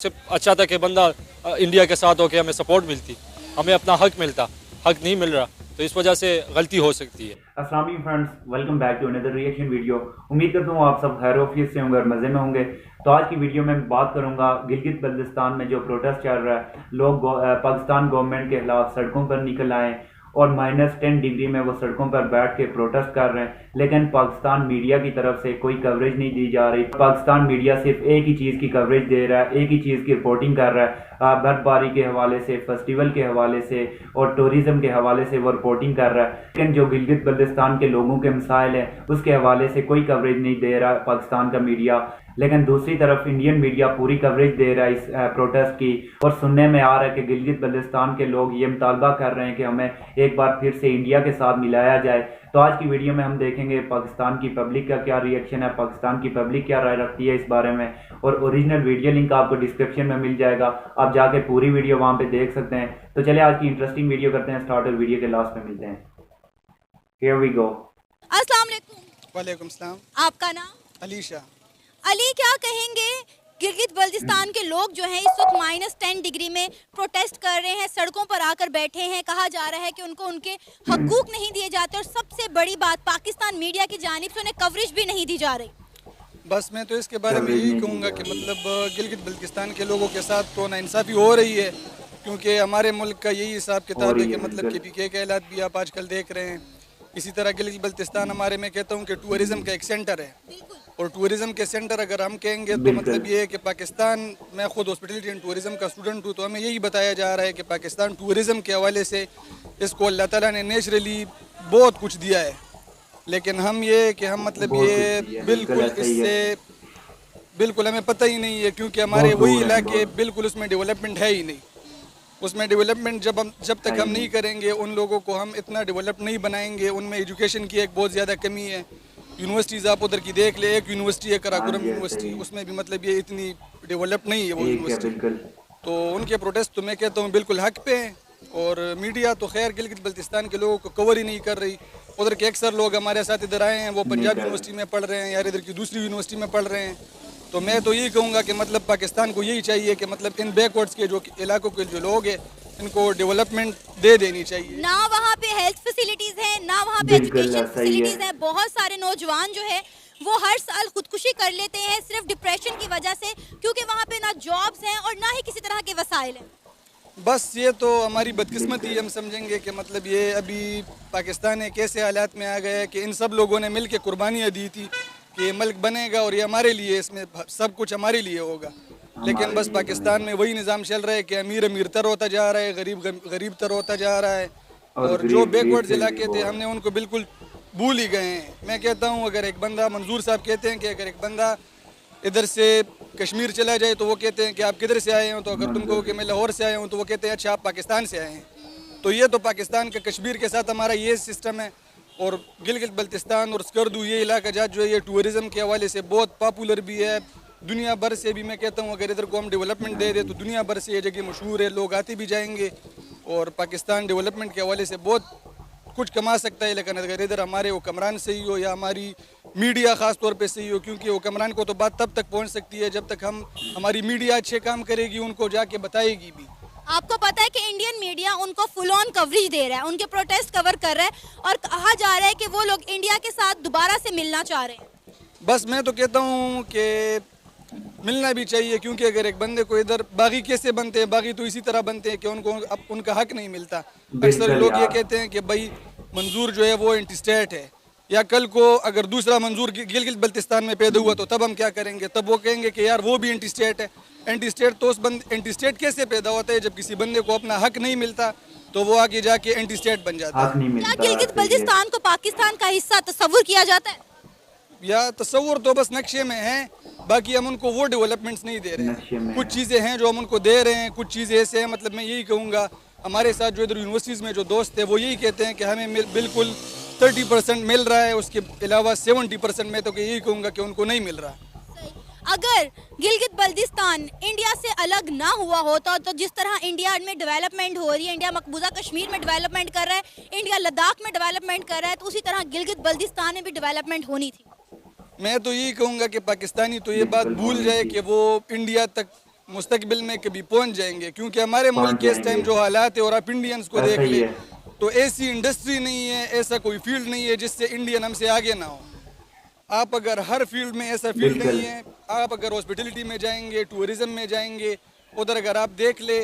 से अच्छा था कि बंदा इंडिया के साथ होकर हमें सपोर्ट मिलती, हमें अपना हक मिलता, हक नहीं मिल रहा, तो इस वजह से गलती हो सकती है। अस्सलाम वालेकुम friends, welcome back to another reaction video. उम्मीद करता हूँ आप सब खैर ऑफिस से होंगे और मज़े में होंगे। तो आज की वीडियो में बात करूंगा गिलगित बल्तिस्तान में जो प्रोटेस्ट चल रहा है। लोग पाकिस्तान गवर्नमेंट के खिलाफ सड़कों पर निकल आए और -10 डिग्री में वो सड़कों पर बैठ के प्रोटेस्ट कर रहे हैं, लेकिन पाकिस्तान मीडिया की तरफ से कोई कवरेज नहीं दी जा रही। पाकिस्तान मीडिया सिर्फ एक ही चीज़ की कवरेज दे रहा है, एक ही चीज़ की रिपोर्टिंग कर रहा है। बर्फबारी के हवाले से, फेस्टिवल के हवाले से और टूरिज्म के हवाले से वो रिपोर्टिंग कर रहा है, लेकिन जो गिलगित बल्तिस्तान के लोगों के मसाइल हैं उसके हवाले से कोई कवरेज नहीं दे रहा पाकिस्तान का मीडिया। लेकिन दूसरी तरफ इंडियन मीडिया पूरी कवरेज दे रहा है इस प्रोटेस्ट की, और सुनने में आ रहा है कि गिलगित बल्तिस्तान के लोग ये मुतालबा कर रहे हैं कि हमें एक बार फिर से इंडिया के साथ मिलाया जाए। तो आज की वीडियो में हम देखेंगे पाकिस्तान की पब्लिक का क्या रिएक्शन है, पाकिस्तान की पब्लिक क्या राय रखती है इस बारे में, और ओरिजिनल वीडियो लिंक आपको डिस्क्रिप्शन में मिल जाएगा, आप जाके पूरी वीडियो वहां पे देख सकते हैं। तो चलिए आज की इंटरेस्टिंग वीडियो करते हैं स्टार्ट और वीडियो के लास्ट में मिलते हैं। Here we go. अस्सलाम वालेकुम। वालेकुम सलाम। आपका नाम? अलीशा। अली, क्या कहेंगे गिलगित बल्तिस्तान के लोग जो हैं इस वक्त -10 डिग्री में प्रोटेस्ट कर रहे हैं, सड़कों पर आकर बैठे हैं। कहा जा रहा है कि उनको उनके हकूक नहीं दिए जाते, और सबसे बड़ी बात पाकिस्तान मीडिया की जानिब से उन्हें कवरेज भी नहीं दी जा रही। बस मैं तो इसके बारे में यही कहूँगा कि मतलब गिलगित बल्तिस्तान के लोगों के साथ तो नाइंसाफ़ी हो रही है, क्योंकि हमारे मुल्क का यही हिसाब किताब है कि मतलब कि पीके के हालात भी आप आजकल देख रहे हैं। इसी तरह गिलगित बल्तिस्तान हमारे, मैं कहता हूँ कि टूरिज़म का एक सेंटर है, और टूरिज़म के सेंटर अगर हम कहेंगे तो मतलब ये है कि पाकिस्तान, मैं खुद हॉस्पिटलिटी एंड टूरिज़म का स्टूडेंट हूँ, तो हमें यही बताया जा रहा है कि पाकिस्तान टूरिज़म के हवाले से इसको अल्लाह ताला ने नेचुरली बहुत कुछ दिया है, लेकिन हम ये कि हम मतलब ये बिल्कुल इससे बिल्कुल हमें पता ही नहीं है, क्योंकि हमारे वही इलाके बिल्कुल उसमें डेवलपमेंट है ही नहीं। उसमें डेवलपमेंट जब तक हम नहीं करेंगे, उन लोगों को हम इतना डेवलप नहीं बनाएंगे। उनमें एजुकेशन की एक बहुत ज़्यादा कमी है। यूनिवर्सिटीज़ आप उधर की देख ले, एक यूनिवर्सिटी है कराकोरम यूनिवर्सिटी, उसमें भी मतलब ये इतनी डेवलप नहीं है वो यूनिवर्सिटी। तो उनके प्रोटेस्ट तो मैं कहता हूँ बिल्कुल हक पे हैं, और मीडिया तो खैर गिलगित बल्तिस्तान के लोगों को कवर ही नहीं कर रही। उधर के अक्सर लोग हमारे साथ इधर आए हैं, वो पंजाब यूनिवर्सिटी में पढ़ रहे हैं या इधर की दूसरी यूनिवर्सिटी में पढ़ रहे हैं। तो मैं तो यही कहूँगा कि मतलब पाकिस्तान को यही चाहिए कि मतलब इन बैकवर्ड्स के जो इलाकों के जो लोग हैं इनको डेवलपमेंट दे देनी चाहिए। ना वहाँ पे हेल्थ फैसिलिटीज हैं, ना वहाँ पे एजुकेशन फैसिलिटीज हैं। बहुत सारे नौजवान जो है वो हर साल खुदकुशी कर लेते हैं सिर्फ डिप्रेशन की वजह से, क्योंकि वहाँ पे ना जॉब्स हैं और ना ही किसी तरह के वसाइल हैं। बस ये तो हमारी बदकिस्मती हम समझेंगे कि मतलब ये अभी पाकिस्तान एक ऐसे हालात में आ गया है कि इन सब लोगों ने मिल के कुर्बानियाँ दी थी कि ये मुल्क बनेगा और ये हमारे लिए, इसमें सब कुछ हमारे लिए होगा। लेकिन बस पाकिस्तान में वही निज़ाम चल रहा है कि अमीर अमीर तर होता जा रहा है, गरीब गरीब तर होता जा रहा है, और जो बैकवर्ड इलाके थे हमने उनको बिल्कुल भूल ही गए हैं। मैं कहता हूँ अगर एक बंदा, मंजूर साहब कहते हैं कि अगर एक बंदा इधर से कश्मीर चला जाए तो वो कहते हैं कि आप किधर से आए हो, तो अगर तुम कहो कि मैं लाहौर से आया हूँ तो वो कहते हैं अच्छा आप पाकिस्तान से आए हैं। तो ये तो पाकिस्तान का कश्मीर के साथ हमारा ये सिस्टम है। और गिलगित बल्तिस्तान और स्कर्दू ये इलाका जहाँ जो है ये टूरिज़म के हवाले से बहुत पॉपुलर भी है, दुनिया भर से भी। मैं कहता हूँ अगर इधर को हम डेवलपमेंट दे दें तो दुनिया भर से ये जगह मशहूर है, लोग आते भी जाएंगे, और पाकिस्तान डेवलपमेंट के हवाले से बहुत कुछ कमा सकता है। लेकिन अगर इधर हमारे हुक्मरान सही हो या हमारी मीडिया ख़ास तौर पे सही हो, क्योंकि हुक्मरान को तो बात तब तक पहुँच सकती है जब तक हमारी मीडिया अच्छे काम करेगी, उनको जाके बताएगी भी। आपको पता है कि इंडियन मीडिया उनको फुल ऑन कवरेज दे रहा है, उनके प्रोटेस्ट कवर कर रहा है, और कहा जा रहा है कि वो लोग इंडिया के साथ दोबारा से मिलना चाह रहे हैं। बस मैं तो कहता हूँ कि मिलना भी चाहिए, क्योंकि अगर एक बंदे को इधर बागी कैसे बनते हैं, बागी तो इसी तरह बनते हैं कि उनको अब उनका हक नहीं मिलता। अक्सर लोग ये कहते हैं कि भाई मंजूर जो है वो एंटी स्टेट है, या कल को अगर दूसरा मंजूर गिलगित बल्तिस्तान में पैदा हुआ तो तब हम क्या करेंगे, तब वो कहेंगे कि यार वो भी एंटी स्टेट है। एंटी स्टेट तो एंटी स्टेट कैसे पैदा होता है, जब किसी बंदे को अपना हक नहीं मिलता तो वो आगे जाके एंटी स्टेट बन जाता है। क्या गिलगित बल्तिस्तान को पाकिस्तान का हिस्सा तस्वुर किया जाता है? या तस्वुर तो बस नक्शे में है, बाकी हम उनको वो डेवलपमेंट्स नहीं दे रहे हैं। कुछ चीज़ें हैं जो हम उनको दे रहे हैं, कुछ चीज़ें ऐसे हैं, मतलब मैं यही कहूँगा हमारे साथ जो इधर यूनिवर्सिटीज़ में जो दोस्त है वो यही कहते हैं कि हमें बिल्कुल 30% मिल रहा है, उसके अलावा 70% में तो यही कहूँगा कि उनको नहीं मिल रहा। अगर गिलगित बल्तिस्तान इंडिया से अलग ना हुआ होता तो जिस तरह इंडिया में डेवलपमेंट हो रही है, इंडिया मकबूजा कश्मीर में डेवलपमेंट कर रहा है, इंडिया लद्दाख में डेवलपमेंट कर रहा है, तो उसी तरह गिलगित बल्तिस्तान में भी डेवलपमेंट होनी थी। मैं तो यही कहूँगा कि पाकिस्तानी तो ये बात भूल जाए कि वो इंडिया तक मुस्तकबिल में कभी पहुंच जाएंगे, क्योंकि हमारे मुल्क के इस टाइम जो हालात है, और आप इंडियंस को देख ले तो ऐसी इंडस्ट्री नहीं है, ऐसा कोई फील्ड नहीं है जिससे इंडियन हमसे आगे ना हो। आप अगर हर फील्ड में ऐसा फील्ड नहीं है, आप अगर हॉस्पिटलिटी में जाएंगे, टूरिज्म में जाएंगे, उधर अगर आप देख ले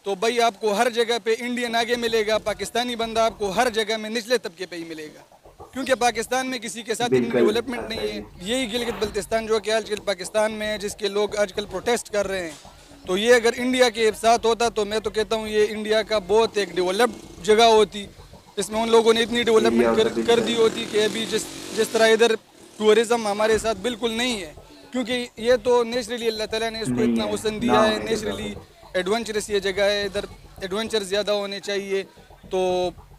तो भाई आपको हर जगह पे इंडियन आगे मिलेगा, पाकिस्तानी बंदा आपको हर जगह में निचले तबके पे ही मिलेगा, क्योंकि पाकिस्तान में किसी के साथ इतनी डेवलपमेंट नहीं है। यही गिलगित बल्तिस्तान जो कि आजकल पाकिस्तान में है, जिसके लोग आजकल प्रोटेस्ट कर रहे हैं, तो ये अगर इंडिया के साथ होता तो मैं तो कहता हूँ ये इंडिया का बहुत एक डेवलप्ड जगह होती। इसमें उन लोगों ने इतनी डेवलपमेंट कर दी होती कि अभी जिस तरह इधर टूरिज़्म हमारे साथ बिल्कुल नहीं है, क्योंकि ये तो नेचुरली अल्लाह ताला ने इसको इतना हुस्न दिया है, नेचुरली एडवेंचरस ये जगह है, इधर एडवेंचर ज़्यादा होने चाहिए। तो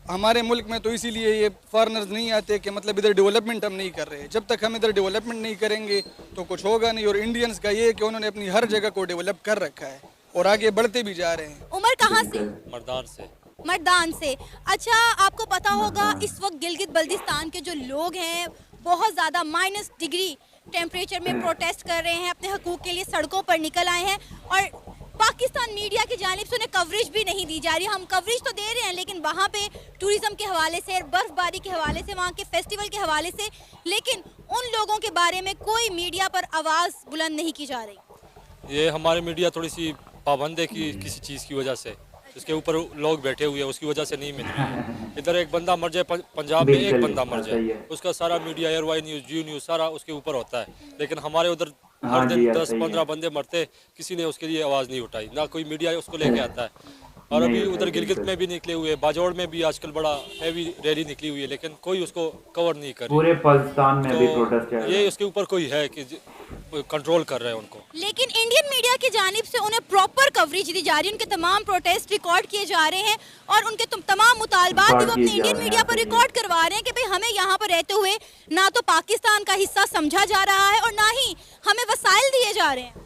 हमारे मुल्क में तो इसीलिए ये फॉरेनर्स नहीं आते कि मतलब इधर डेवलपमेंट हम नहीं कर रहे। जब तक हम इधर डेवलपमेंट नहीं करेंगे तो कुछ होगा नहीं। और इंडियंस का ये है कि उन्होंने अपनी हर जगह को डेवलप कर रखा है और आगे बढ़ते भी जा रहे हैं। उमर कहाँ से? मर्दान से। मर्दान से। अच्छा, आपको पता होगा इस वक्त गिलगित बल्तिस्तान के जो लोग हैं बहुत ज़्यादा माइनस डिग्री टेम्परेचर में प्रोटेस्ट कर रहे हैं, अपने हकूक़ के लिए सड़कों पर निकल आए हैं, और पाकिस्तान मीडिया की जानिब से उन्हें कवरेज भी नहीं दी जा रही। हम कवरेज तो दे रहे हैं लेकिन वहाँ पे टूरिज़्म के हवाले से, बर्फ़बारी के हवाले से, वहाँ के फेस्टिवल के हवाले से, लेकिन उन लोगों के बारे में कोई मीडिया पर आवाज़ बुलंद नहीं की जा रही। ये हमारी मीडिया थोड़ी सी पाबंद है कि किसी चीज़ की वजह से, इसके ऊपर लोग बैठे हुए हैं, उसकी वजह से नहीं मिल रही है। इधर एक बंदा मर जाए, पंजाब में एक बंदा मर जाए, उसका सारा मीडिया एयरवाई न्यूज़, जी न्यूज़ सारा उसके ऊपर होता है। लेकिन हमारे उधर हर दिन 10-15 बंदे मरते, किसी ने उसके लिए आवाज़ नहीं उठाई, ना कोई मीडिया उसको लेके आता है। और अभी उधर गिलगित में भी निकले हुए, बाजौड़ में भी आजकल बड़ा हैवी रैली निकली हुई है, लेकिन कोई उसको कवर नहीं कर रही। पूरे पाकिस्तान में भी प्रोटेस्ट है। ये उसके ऊपर कोई है कि कंट्रोल कर रहे हैं उनको। लेकिन इंडियन मीडिया की जानिब से उन्हें प्रॉपर कवरेज दी जा रही है, उनके तमाम प्रोटेस्ट रिकॉर्ड किए जा रहे हैं और उनके तमाम मुतालबात भी वो अपने इंडियन मीडिया पर रिकॉर्ड करवा रहे हैं कि भाई हमें यहाँ पर रहते हुए ना तो पाकिस्तान का हिस्सा समझा जा रहा है और ना ही हमें वसाइल दिए जा रहे हैं।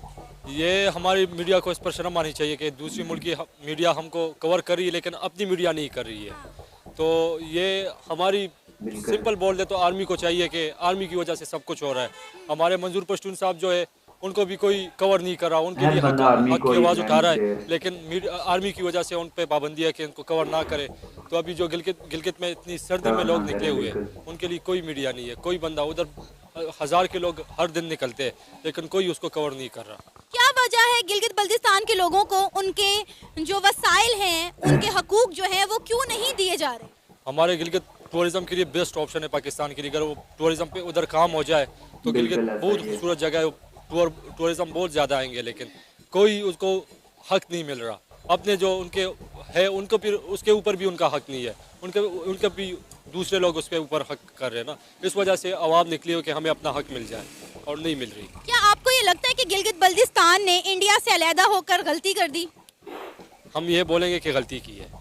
ये हमारी मीडिया को इस पर शर्म आनी चाहिए कि दूसरी मुल्क की मीडिया हमको कवर कर रही है लेकिन अपनी मीडिया नहीं कर रही है। तो ये हमारी सिंपल बोल दे तो आर्मी को चाहिए कि आर्मी की वजह से सब कुछ हो रहा है। हमारे मंजूर पश्तून साहब जो है उनको भी कोई कवर नहीं कर रहा, उनके लिए हक की आवाज़ उठा रहा है, लेकिन आर्मी की वजह से उन पे पाबंदी है कि उनको कवर ना करे। तो अभी जो गिलगित में इतनी सर्दी में लोग निकले हुए हैं उनके लिए कोई मीडिया नहीं है, कोई बंदा। उधर 1000 के लोग हर दिन निकलते हैं लेकिन कोई उसको कवर नहीं कर रहा। क्या वजह है गिलगित बल्तिस्तान के लोगों को उनके जो वसाइल हैं, उनके हकूक जो हैं वो क्यों नहीं दिए जा रहे? हमारे गिलगित टूरिज़्म के लिए बेस्ट ऑप्शन है पाकिस्तान के लिए। अगर वो टूरिज़्म पे उधर काम हो जाए तो गिलगित बहुत खूबसूरत जगह है, टूरिज़्म बहुत ज़्यादा आएंगे, लेकिन कोई उसको हक नहीं मिल रहा। अपने जो उनके है उनको फिर उसके ऊपर भी उनका हक नहीं है, उनके भी दूसरे लोग उसके ऊपर हक कर रहे हैं ना। इस वजह से आवाज़ निकली हो कि हमें अपना हक मिल जाए और नहीं मिल रही। क्या आपको ये लगता है कि गिलगित बल्तिस्तान ने इंडिया से अलहदा होकर गलती कर दी? हम ये बोलेंगे कि गलती की है।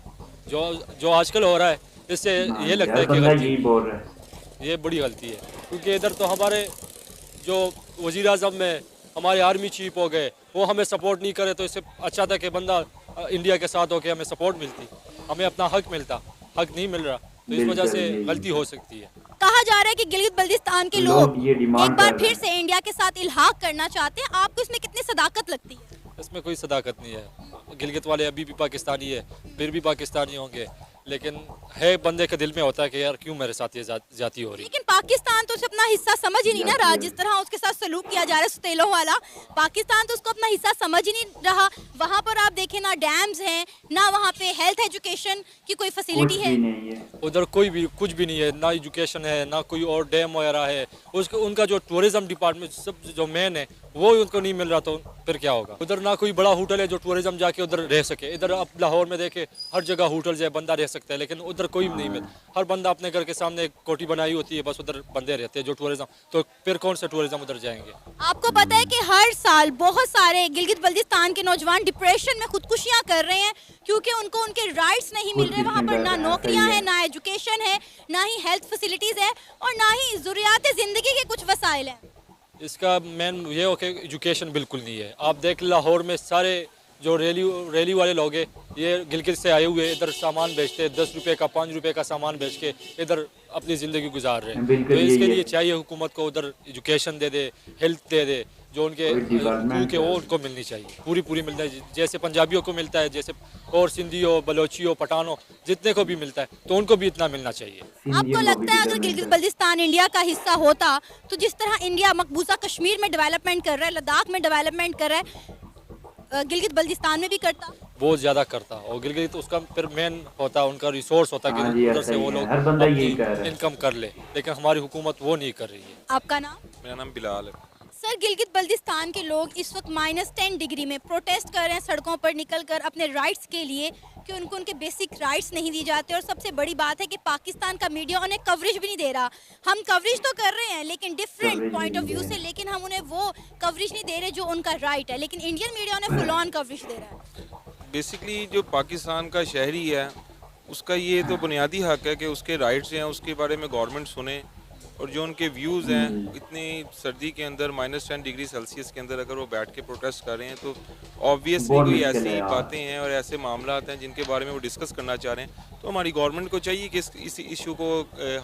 जो आजकल हो रहा है इससे ये लगता है कि गलती बोल रहे हैं, ये बड़ी गलती है। क्योंकि इधर तो हमारे जो वज़ीर आज़म में हमारे आर्मी चीफ हो गए वो हमें सपोर्ट नहीं करे, तो इससे अच्छा था कि बंदा इंडिया के साथ होकर हमें सपोर्ट मिलती, हमें अपना हक मिलता। हक नहीं मिल रहा तो इस वजह से गलती हो सकती है। कहा जा रहा है कि गिलगित बल्तिस्तान के लोग एक बार फिर से इंडिया के साथ इल्हाक करना चाहते हैं। आपको इसमें कितनी सदाकत लगती है? इसमें कोई सदाकत नहीं है। गिलगित वाले अभी भी पाकिस्तानी है, फिर भी पाकिस्तानी होंगे, लेकिन है बंदे के दिल में होता है कि यार क्यों मेरे साथ ये जाती हो रही। लेकिन पाकिस्तान तो उसे अपना हिस्सा समझ ही नहीं ना रहा, जिस तरह उसके साथ सलूक किया जा रहा है सुतेलों वाला। पाकिस्तान तो उसको अपना हिस्सा समझ ही नहीं रहा। वहाँ पर आप देखें ना डैम्स हैं, ना वहाँ पे हेल्थ एजुकेशन की कोई फैसिलिटी है, उधर कोई भी कुछ भी नहीं है, ना एजुकेशन है ना कोई और डैम वगैरह है। उनका जो टूरिज्म डिपार्टमेंट सब जो मेन है वो उनको नहीं मिल रहा, तो फिर क्या होगा। उधर ना कोई बड़ा होटल है जो टूरिज्म जाके उधर रह सके। इधर अब लाहौर में देखे हर जगह होटल्स है, बंदा रह सकता है, लेकिन उधर कोई नहीं मिल। हर बंदा अपने घर के सामने एक कोठी बनाई होती है, बस उधर बंदे रहते हैं जो टूरिज्म। तो फिर कौन से टूरिज्म उधर जाएंगे? आपको पता है कि हर साल बहुत सारे गिलगित बल्तिस्तान के नौजवान डिप्रेशन में खुदकुशियां कर रहे हैं क्योंकि उनको उनके राइट्स नहीं मिल रहे। वहाँ पर ना नौकरियां हैं, ना एजुकेशन है, ना ही हेल्थ फैसिलिटीज़ है और ना ही ज़रूरियात ज़िंदगी के कुछ वसाइल हैं। इसका मेन ये हो कि एजुकेशन बिल्कुल नहीं है। आप देख लाहौर में सारे जो रैली वाले लोग हैं ये गिलगित से आए हुए इधर सामान बेचते हैं, 10 रुपये का 5 रुपये का सामान बेच के इधर अपनी ज़िंदगी गुजार रहे हैं। तो इसके लिए चाहिए हुकूमत को उधर एजुकेशन दे दे, हेल्थ दे दे, जो उनके हकूक है वो उनको मिलनी चाहिए, पूरी पूरी मिलना चाहिए। जैसे पंजाबियों को मिलता है, जैसे और सिंधियों, बलोचियों, पठानों, जितने को भी मिलता है तो उनको भी इतना मिलना चाहिए। आपको लगता है अगर गिलगित बल्तिस्तान इंडिया का हिस्सा होता तो जिस तरह इंडिया मकबूजा कश्मीर में डेवलपमेंट कर रहा है, लद्दाख में डेवलपमेंट कर रहा है, गिलगित बल्तिस्तान में भी करता? बहुत ज़्यादा करता। और गिलगित उसका फिर मेन होता है, उनका रिसोर्स होता है कि उधर से वो लोग अपनी इनकम कर ले, लेकिन हमारी हुकूमत वो नहीं कर रही है। आपका नाम? मेरा नाम बिलाल है। सर, गिलगित बल्तिस्तान के लोग इस वक्त -10 डिग्री में प्रोटेस्ट कर रहे हैं सड़कों पर निकलकर अपने राइट्स के लिए कि उनको उनके बेसिक राइट्स नहीं दिए जाते। और सबसे बड़ी बात है कि पाकिस्तान का मीडिया उन्हें कवरेज भी नहीं दे रहा। हम कवरेज तो कर रहे हैं लेकिन डिफरेंट पॉइंट ऑफ व्यू से, लेकिन हम उन्हें वो कवरेज नहीं दे रहे जो उनका राइट है। लेकिन इंडियन मीडिया उन्हें फुल ऑन कवरेज दे रहा है। बेसिकली जो पाकिस्तान का शहरी है उसका ये तो बुनियादी हक है कि उसके राइट्स हैं, उसके बारे में गवर्नमेंट सुने। और जो उनके व्यूज़ हैं, इतनी सर्दी के अंदर -10 डिग्री सेल्सियस के अंदर अगर वो बैठ के प्रोटेस्ट कर रहे हैं तो ऑब्वियसली कोई ऐसी बातें हैं और ऐसे मामलात हैं जिनके बारे में वो डिस्कस करना चाह रहे हैं। तो हमारी गवर्नमेंट को चाहिए कि इस इशू को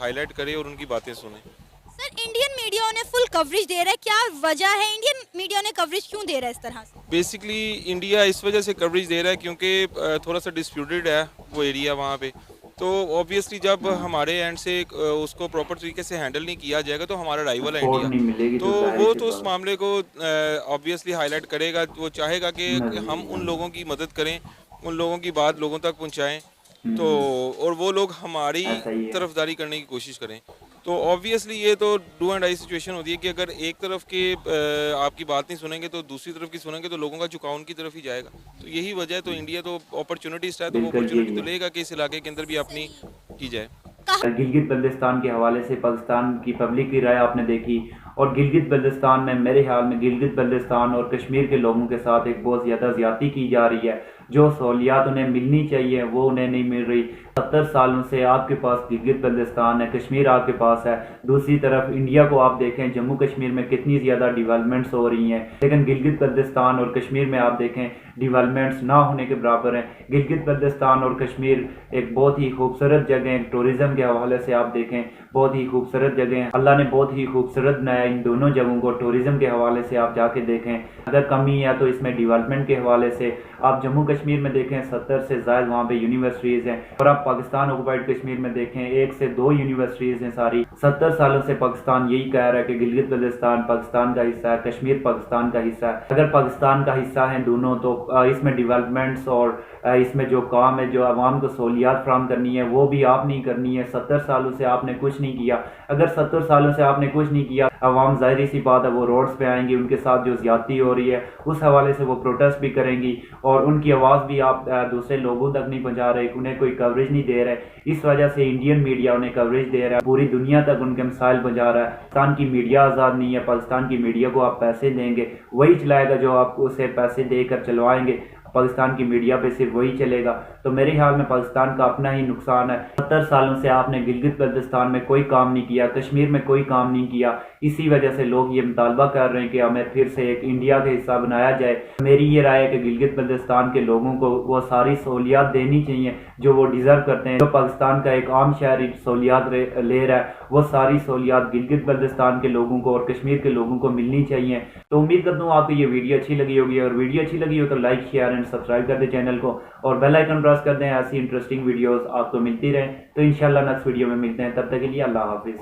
हाईलाइट करे और उनकी बातें सुने। सर, इंडियन मीडिया उन्हें फुल कवरेज दे रहा है, क्या वजह है? इंडियन मीडिया ने कवरेज क्यों दे रहा है इस तरह से? बेसिकली इंडिया इस वजह से कवरेज दे रहा है क्योंकि थोड़ा सा डिस्प्यूटेड है वो एरिया वहाँ पे। तो ऑब्वियसली जब हमारे एंड से उसको प्रॉपर तरीके से हैंडल नहीं किया जाएगा तो हमारा राइवल है इंडिया, तो वो तो उस मामले को ऑब्वियसली हाईलाइट करेगा। वो चाहेगा कि हम उन लोगों की मदद करें, उन लोगों की बात लोगों तक पहुंचाएं, तो और वो लोग हमारी तरफदारी करने की कोशिश करें। तो ऑब्वियसली ये तो डू एंड आई सिचुएशन होती है कि अगर एक तरफ के आपकी बात नहीं सुनेंगे तो दूसरी तरफ की सुनेंगे तो लोगों का झुकाव उनकी तरफ ही जाएगा। तो यही वजह है। तो इंडिया तो अपॉर्चुनिटीज है, तो वो अपॉर्चुनिटी तो लेगा कि इस इलाके के अंदर भी अपनी की जाए। गिलगित बल्तिस्तान के हवाले से पाकिस्तान की पब्लिक की राय आपने देखी, और गिलगित बल्तिस्तान में मेरे ख्याल में गिलगित बल्तिस्तान और कश्मीर के लोगों के साथ एक बहुत ज़्यादा ज़्यादती की जा रही है। जो सहूलियात उन्हें मिलनी चाहिए वो उन्हें नहीं मिल रही। 70 सालों से आपके पास गिलगित बल्तिस्तान है, कश्मीर आपके पास है। दूसरी तरफ इंडिया को आप देखें, जम्मू कश्मीर में कितनी ज़्यादा डेवलपमेंट्स हो रही हैं, लेकिन गिलगित बल्तिस्तान और कश्मीर में आप देखें डेवलपमेंट्स ना होने के बराबर हैं। गिलगित बल्तिस्तान और कश्मीर एक बहुत ही खूबसूरत जगह है। टूरिज़्म के हवाले से आप देखें बहुत ही खूबसूरत जगह है। अल्लाह ने बहुत ही खूबसूरत बनाया इन दोनों जगहों को। टूरिज़्म के हवाले से आप जाके देखें, अगर कमी है तो इसमें डेवलपमेंट के हवाले से आप जम्मू कश्मीर में देखें 70 से ज़्यादा वहाँ पे यूनिवर्सिटीज़ हैं, और आप पाकिस्तान ऑक्युपाइड कश्मीर में देखें 1 से 2 यूनिवर्सिटीज़ हैं सारी। 70 सालों से पाकिस्तान यही कह रहा है कि गिलगित बल्तिस्तान पाकिस्तान का हिस्सा है, कश्मीर पाकिस्तान का हिस्सा है। अगर पाकिस्तान का हिस्सा है दोनों तो इसमें डेवलपमेंट्स और इसमें जो काम है, जो आवाम को सहूलियात फराहम करनी है वो भी आप नहीं करनी है। 70 सालों से आपने कुछ नहीं किया। अगर 70 सालों से आपने कुछ नहीं किया, आवाम ज़ाहिर सी बात है वो रोड्स पे आएंगी, उनके साथ जो ज़्यादती हो रही है उस हवाले से वो प्रोटेस्ट भी करेंगी, और उनकी आवाज़ भी आप दूसरे लोगों तक नहीं पहुंचा रहे, उन्हें कोई कवरेज नहीं दे रहे। इस वजह से इंडियन मीडिया उन्हें कवरेज दे रहा है, पूरी दुनिया तक उनके मसाइल पहुंचा रहा है। पाकिस्तान की मीडिया आज़ाद नहीं है। पाकिस्तान की मीडिया को आप पैसे देंगे वही चलाएगा जो आप उसे पैसे देकर चलवाएंगे। पाकिस्तान की मीडिया पे सिर्फ वही चलेगा। तो मेरे ख्याल में पाकिस्तान का अपना ही नुकसान है। 70 सालों से आपने गिलगित बल्तिस्तान में कोई काम नहीं किया, कश्मीर में कोई काम नहीं किया। इसी वजह से लोग ये मुतालबा कर रहे हैं कि हमें फिर से एक इंडिया का हिस्सा बनाया जाए। मेरी ये राय है कि गिलगित बल्तिस्तान के लोगों को वो सारी सहूलियात देनी चाहिए जो वो डिज़र्व करते हैं। जो पाकिस्तान का एक आम शहरी सहूलियात ले रहा है वो सारी सहूलियात गिलगित बल्तिस्तान के लोगों को और कश्मीर के लोगों को मिलनी चाहिए। तो उम्मीद करता हूँ आपको ये वीडियो अच्छी लगी होगी, और वीडियो अच्छी लगी हो तो लाइक शेयर एंड सब्सक्राइब कर दें चैनल को, और बेल आइकन प्रेस कर दें। ऐसी इंटरेस्टिंग वीडियोस आपको मिलती रहे। तो इंशाल्लाह नेक्स्ट वीडियो में मिलते हैं, तब तक के लिए अल्लाह हाफिज़।